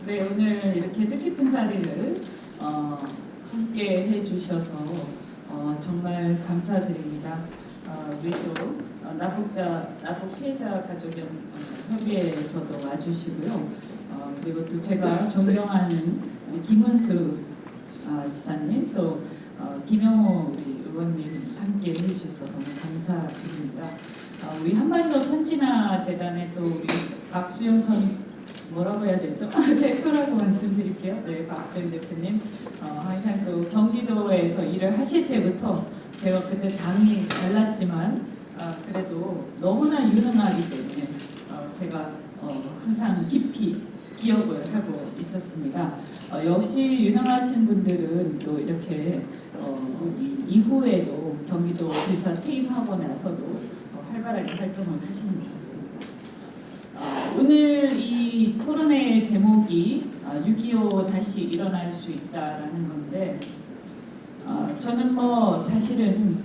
네, 오늘 이렇게 뜻깊은 자리를 함께 해주셔서 정말 감사드립니다. 우리도 라북 피해자 가족협의회에서도 와주시고요. 그리고 또 제가 존경하는 김은수 지사님, 또 김영호 우리 의원님 함께 해주셔서 너무 감사드립니다. 우리 한반도 선진화 재단의 또 우리 박수영 전 뭐라고 해야 되죠? 대표라고 말씀드릴게요. 네, 박수영 대표님. 항상 또 경기도에서 일을 하실 때부터 제가 그때 당이 달랐지만 그래도 너무나 유능하기 때문에 제가 항상 깊이 기억을 하고 있었습니다. 역시 유능하신 분들은 또 이렇게 이후에도 경기도 지사 퇴임하고 나서도 활발하게 활동을 하시는 것 같습니다. 오늘 이 토론의 제목이 6.25 다시 일어날 수 있다라는 건데 저는 사실은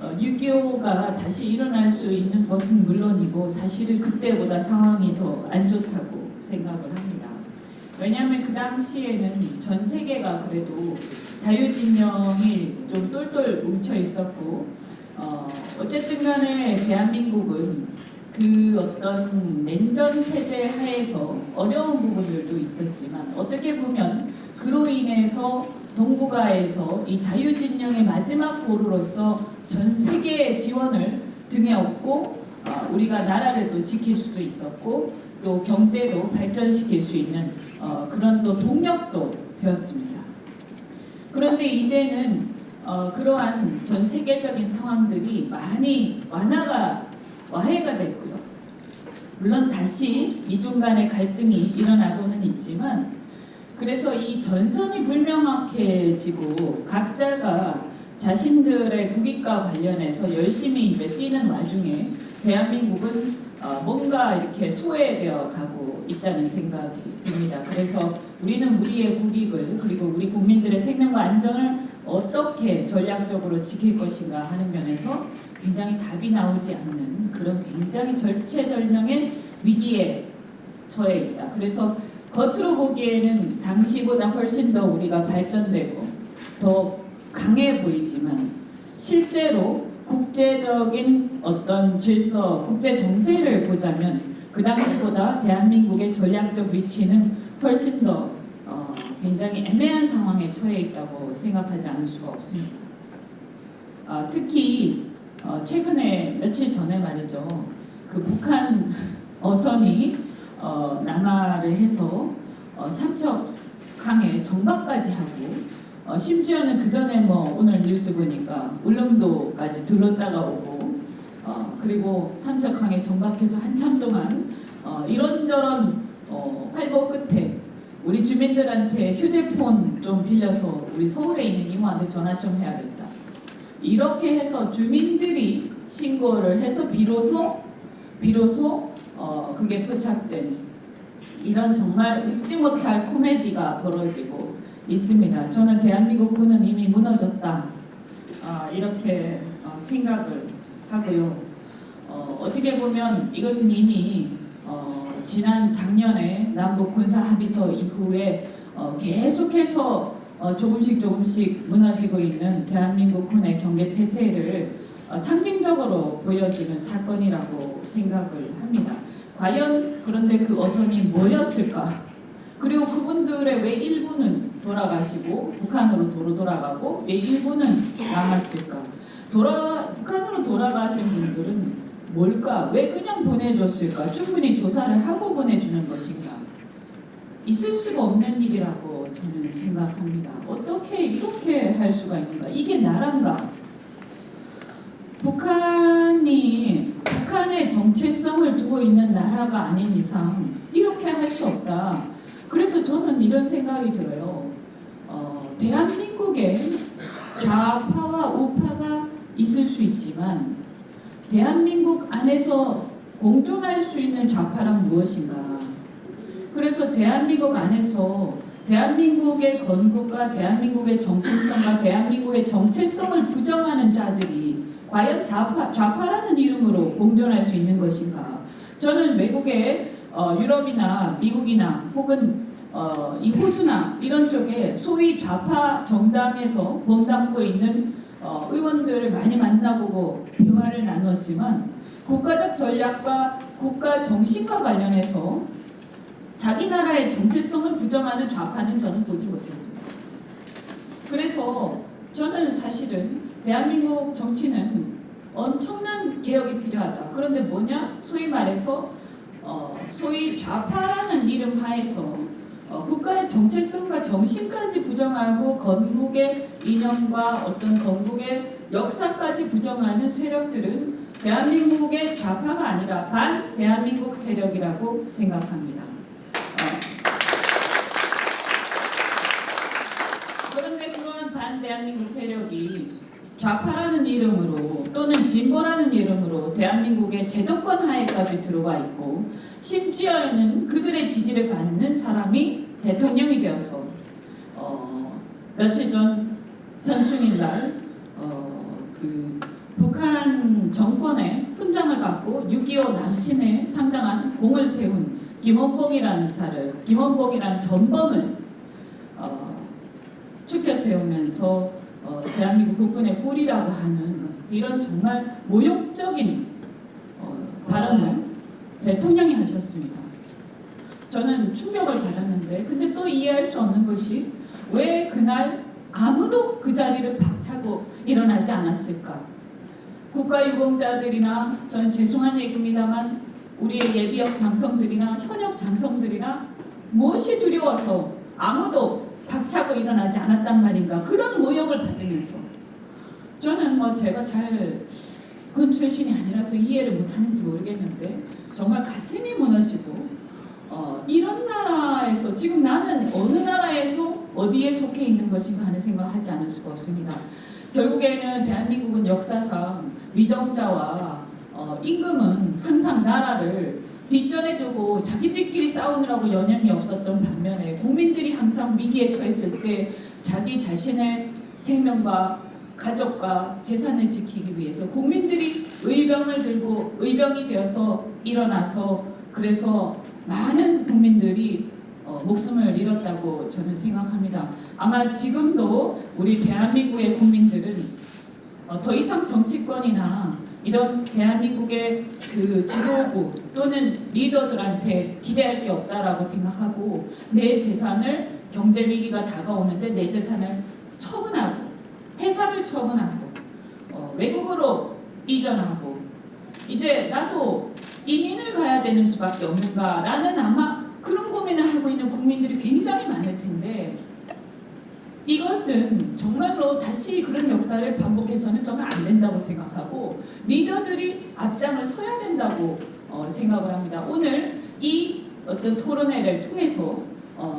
6.25가 다시 일어날 수 있는 것은 물론이고 사실은 그때보다 상황이 더 안 좋다고 생각을 합니다. 왜냐하면 그 당시에는 전 세계가 그래도 자유진영이 좀 똘똘 뭉쳐 있었고 어쨌든 간에 대한민국은 그 어떤 냉전 체제 하에서 어려운 부분들도 있었지만 어떻게 보면 그로 인해서 동북아에서 이 자유진영의 마지막 보루로서 전 세계의 지원을 등에 업고 우리가 나라를 또 지킬 수도 있었고 또 경제도 발전시킬 수 있는 그런 또 동력도 되었습니다. 그런데 이제는 그러한 전 세계적인 상황들이 많이 와해가 됐고요. 물론 다시 미중 간의 갈등이 일어나고는 있지만 그래서 이 전선이 불명확해지고 각자가 자신들의 국익과 관련해서 열심히 이제 뛰는 와중에 대한민국은 뭔가 이렇게 소외되어 가고 있다는 생각이 듭니다. 그래서 우리는 우리의 국익을 그리고 우리 국민들의 생명과 안전을 어떻게 전략적으로 지킬 것인가 하는 면에서 굉장히 답이 나오지 않는 그런 굉장히 절체절명의 위기에 처해 있다. 그래서 겉으로 보기에는 당시보다 훨씬 더 우리가 발전되고 더 강해 보이지만 실제로 국제적인 어떤 질서, 국제 정세를 보자면 그 당시보다 대한민국의 전략적 위치는 훨씬 더 굉장히 애매한 상황에 처해 있다고 생각하지 않을 수가 없습니다. 특히 최근에 며칠 전에 말이죠. 그 북한 어선이 남하를 해서 삼척항에 정박까지 하고 심지어는 그 전에 오늘 뉴스 보니까 울릉도까지 들렀다가 오고 그리고 삼척항에 정박해서 한참 동안 이런저런 활보 끝에 우리 주민들한테 휴대폰 좀 빌려서 우리 서울에 있는 이모한테 전화 좀 해야겠다. 이렇게 해서 주민들이 신고를 해서 비로소 그게 포착된 이런 정말 웃지 못할 코미디가 벌어지고 있습니다. 저는 대한민국군은 이미 무너졌다 이렇게 생각을 하고요. 어떻게 보면 이것은 이미 지난 작년에 남북 군사 합의서 이후에 계속해서 조금씩 무너지고 있는 대한민국 군의 경계 태세를 상징적으로 보여주는 사건이라고 생각을 합니다. 과연 그런데 그 어선이 뭐였을까? 그리고 그분들의 왜 일부는 돌아가시고 북한으로 돌아가고 왜 일부는 남았을까? 북한으로 돌아가신 분들은 뭘까? 왜 그냥 보내줬을까? 충분히 조사를 하고 보내주는 것인가? 있을 수가 없는 일이라고 저는 생각합니다. 어떻게 이렇게 할 수가 있는가? 이게 나란가? 북한의 정체성을 두고 있는 나라가 아닌 이상 이렇게 할 수 없다. 그래서 저는 이런 생각이 들어요. 대한민국에 좌파와 우파가 있을 수 있지만 대한민국 안에서 공존할 수 있는 좌파란 무엇인가? 그래서 대한민국 안에서 대한민국의 건국과 대한민국의 정체성과 대한민국의 정체성을 부정하는 자들이 과연 좌파라는 이름으로 공존할 수 있는 것인가? 저는 외국의 유럽이나 미국이나 혹은 이 호주나 이런 쪽에 소위 좌파 정당에서 몸담고 있는 의원들을 많이 만나보고 대화를 나눴지만 국가적 전략과 국가 정신과 관련해서 자기 나라의 정체성을 부정하는 좌파는 저는 보지 못했습니다. 그래서 저는 사실은 대한민국 정치는 엄청난 개혁이 필요하다. 그런데 뭐냐? 소위 말해서 소위 좌파라는 이름 하에서 국가의 정체성과 정신까지 부정하고 건국의 이념과 어떤 건국의 역사까지 부정하는 세력들은 대한민국의 좌파가 아니라 반 대한민국 세력이라고 생각합니다. 그런데 그러한 반 대한민국 세력이 좌파라는 이름으로 또는 진보라는 이름으로 대한민국의 제도권 하에까지 들어와 있고 심지어는 그들의 지지를 받는 사람이 대통령이 되어서 며칠 전 현충일날 그 북한 정권의 훈장을 받고 6.25 남침에 상당한 공을 세운 김원봉이라는 전범을 축켜 세우면서 대한민국 국군의 꼴이라고 하는 이런 정말 모욕적인 발언을 대통령이 하셨습니다. 저는 충격을 받았는데 근데 또 이해할 수 없는 것이 왜 그날 아무도 그 자리를 박차고 일어나지 않았을까? 국가유공자들이나 저는 죄송한 얘기입니다만 우리의 예비역 장성들이나 현역 장성들이나 무엇이 두려워서 아무도 박차고 일어나지 않았단 말인가? 그런 모욕을 받으면서 저는 제가 잘 군 출신이 아니라서 이해를 못하는지 모르겠는데 정말 가슴이 무너지고 이런 나라에서 지금 나는 어느 나라에서 어디에 속해 있는 것인가 하는 생각하지 않을 수가 없습니다. 결국에는 대한민국은 역사상 위정자와 임금은 항상 나라를 뒷전에 두고 자기들끼리 싸우느라고 여념이 없었던 반면에 국민들이 항상 위기에 처했을 때 자기 자신의 생명과 가족과 재산을 지키기 위해서 국민들이 의병을 들고 의병이 되어서 일어나서 그래서 많은 국민들이 목숨을 잃었다고 저는 생각합니다. 아마 지금도 우리 대한민국의 국민들은 더 이상 정치권이나 이런 대한민국의 그 지도부 또는 리더들한테 기대할 게 없다라고 생각하고 내 재산을 경제 위기가 다가오는데 내 재산을 처분하고 회사를 처분하고 외국으로 이전하고 이제 나도 이민을 가야 되는 수밖에 없는가라는 아마 그런 고민을 하고 있는 국민들이 굉장히 많을 텐데 이것은 정말로 다시 그런 역사를 반복해서는 저는 안 된다고 생각하고 리더들이 앞장을 서야 된다고 생각을 합니다. 오늘 이 어떤 토론회를 통해서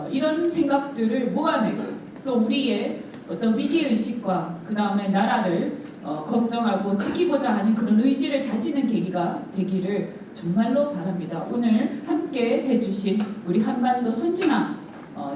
이런 생각들을 모아내고 또 우리의 어떤 위기의식과 그 다음에 나라를 걱정하고 지키고자 하는 그런 의지를 다지는 계기가 되기를 정말로 바랍니다. 오늘 함께 해주신 우리 한반도 선진화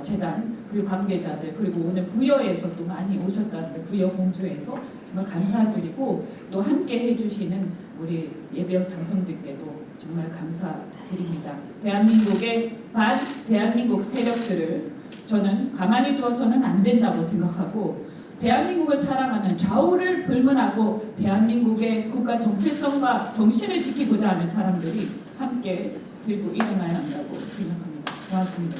재단 그리고 관계자들 그리고 오늘 부여에서 또 많이 오셨다는데 부여 공주에서 정말 감사드리고 또 함께 해주시는 우리 예비역 장성들께도 정말 감사드립니다. 대한민국의 반 대한민국 세력들을 저는 가만히 두어서는 안 된다고 생각하고 대한민국을 사랑하는 좌우를 불문하고 대한민국의 국가 정체성과 정신을 지키고자 하는 사람들이 함께 들고 일어나야 한다고 생각합니다. 고맙습니다.